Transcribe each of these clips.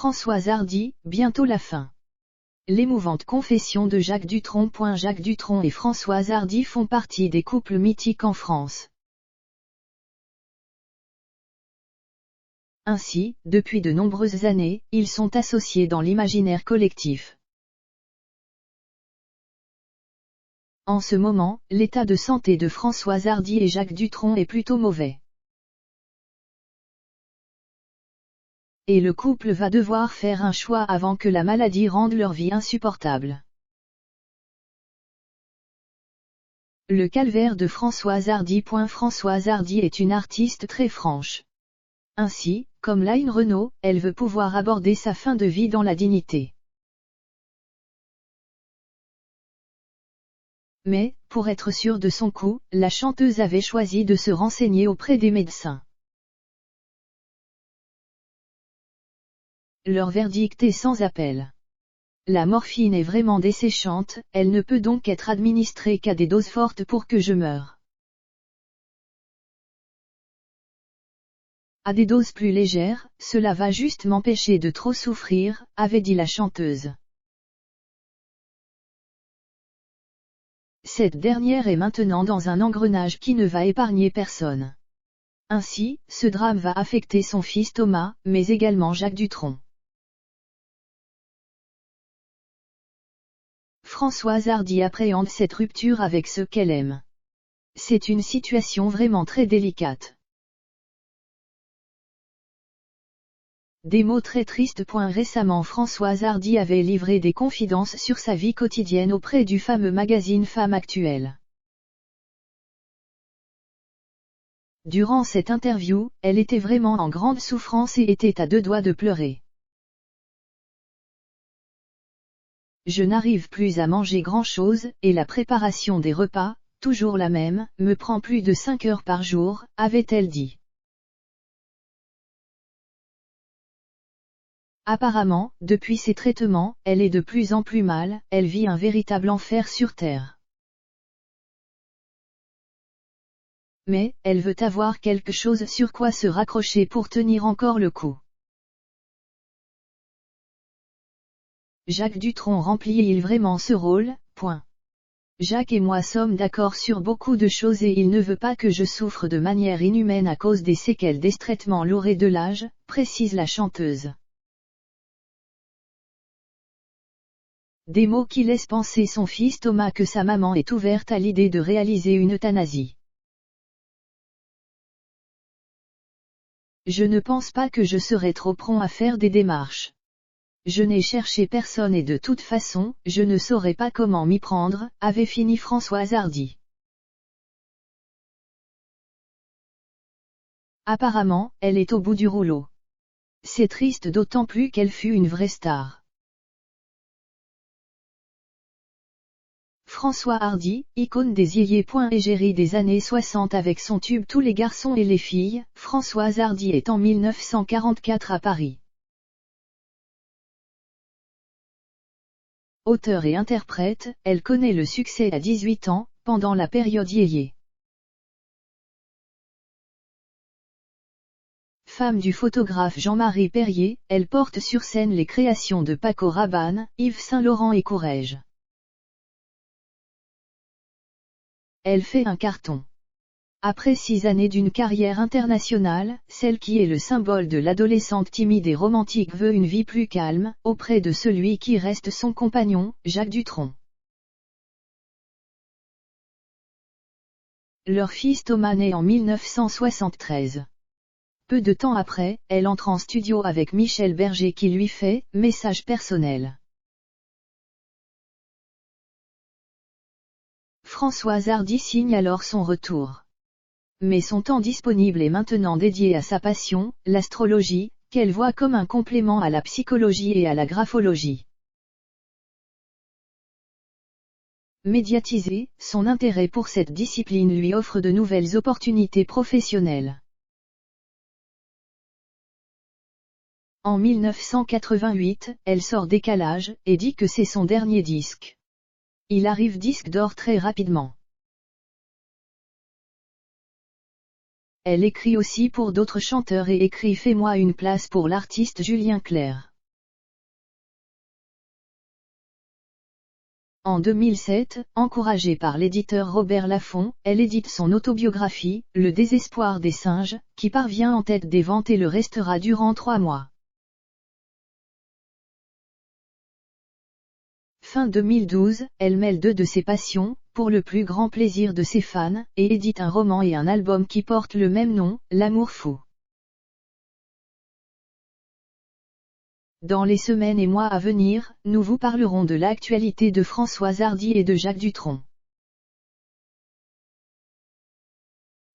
Françoise Hardy, bientôt la fin. L'émouvante confession de Jacques Dutronc. Jacques Dutronc et Françoise Hardy font partie des couples mythiques en France. Ainsi, depuis de nombreuses années, ils sont associés dans l'imaginaire collectif. En ce moment, l'état de santé de Françoise Hardy et Jacques Dutronc est plutôt mauvais. Et le couple va devoir faire un choix avant que la maladie rende leur vie insupportable. Le calvaire de Françoise Hardy. Françoise Hardy est une artiste très franche. Ainsi, comme Line Renaud, elle veut pouvoir aborder sa fin de vie dans la dignité. Mais, pour être sûre de son coup, la chanteuse avait choisi de se renseigner auprès des médecins. Leur verdict est sans appel. La morphine est vraiment desséchante, elle ne peut donc être administrée qu'à des doses fortes pour que je meure. À des doses plus légères, cela va juste m'empêcher de trop souffrir, avait dit la chanteuse. Cette dernière est maintenant dans un engrenage qui ne va épargner personne. Ainsi, ce drame va affecter son fils Thomas, mais également Jacques Dutronc. Françoise Hardy appréhende cette rupture avec ceux qu'elle aime. C'est une situation vraiment très délicate. Des mots très tristes. Récemment, Françoise Hardy avait livré des confidences sur sa vie quotidienne auprès du fameux magazine Femme Actuelle. Durant cette interview, elle était vraiment en grande souffrance et était à deux doigts de pleurer. Je n'arrive plus à manger grand-chose, et la préparation des repas, toujours la même, me prend plus de 5 heures par jour, avait-elle dit. Apparemment, depuis ses traitements, elle est de plus en plus mal, elle vit un véritable enfer sur Terre. Mais, elle veut avoir quelque chose sur quoi se raccrocher pour tenir encore le coup. Jacques Dutronc remplit-il vraiment ce rôle? Jacques et moi sommes d'accord sur beaucoup de choses et il ne veut pas que je souffre de manière inhumaine à cause des séquelles des traitements lourds et de l'âge, précise la chanteuse. Des mots qui laissent penser son fils Thomas que sa maman est ouverte à l'idée de réaliser une euthanasie. Je ne pense pas que je serai trop prompt à faire des démarches. Je n'ai cherché personne et de toute façon, je ne saurais pas comment m'y prendre, avait fini Françoise Hardy. Apparemment, elle est au bout du rouleau. C'est triste d'autant plus qu'elle fut une vraie star. François Hardy, icône des yéyés. Égérie des années 60 avec son tube Tous les garçons et les filles, Françoise Hardy est en 1944 à Paris. Auteure et interprète, elle connaît le succès à 18 ans, pendant la période yéyé. Femme du photographe Jean-Marie Perrier, elle porte sur scène les créations de Paco Rabanne, Yves Saint-Laurent et Courrèges. Elle fait un carton. Après 6 années d'une carrière internationale, celle qui est le symbole de l'adolescente timide et romantique veut une vie plus calme, auprès de celui qui reste son compagnon, Jacques Dutronc. Leur fils Thomas naît en 1973. Peu de temps après, elle entre en studio avec Michel Berger qui lui fait « Message personnel ». Françoise Hardy signe alors son retour. Mais son temps disponible est maintenant dédié à sa passion, l'astrologie, qu'elle voit comme un complément à la psychologie et à la graphologie. Médiatisée, son intérêt pour cette discipline lui offre de nouvelles opportunités professionnelles. En 1988, elle sort Décalage, et dit que c'est son dernier disque. Il arrive disque d'or très rapidement. Elle écrit aussi pour d'autres chanteurs et écrit Fais-moi une place pour l'artiste Julien Clerc. En 2007, encouragée par l'éditeur Robert Laffont, elle édite son autobiographie, Le désespoir des singes, qui parvient en tête des ventes et le restera durant 3 mois. Fin 2012, elle mêle 2 de ses passions, pour le plus grand plaisir de ses fans, et édite un roman et un album qui portent le même nom, L'amour fou. Dans les semaines et mois à venir, nous vous parlerons de l'actualité de Françoise Hardy et de Jacques Dutronc.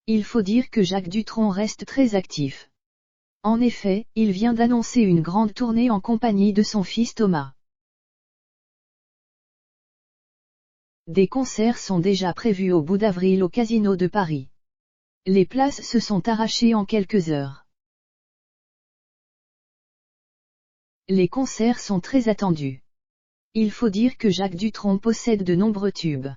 Il faut dire que Jacques Dutronc reste très actif. En effet, il vient d'annoncer une grande tournée en compagnie de son fils Thomas. Des concerts sont déjà prévus au bout d'avril au Casino de Paris. Les places se sont arrachées en quelques heures. Les concerts sont très attendus. Il faut dire que Jacques Dutronc possède de nombreux tubes.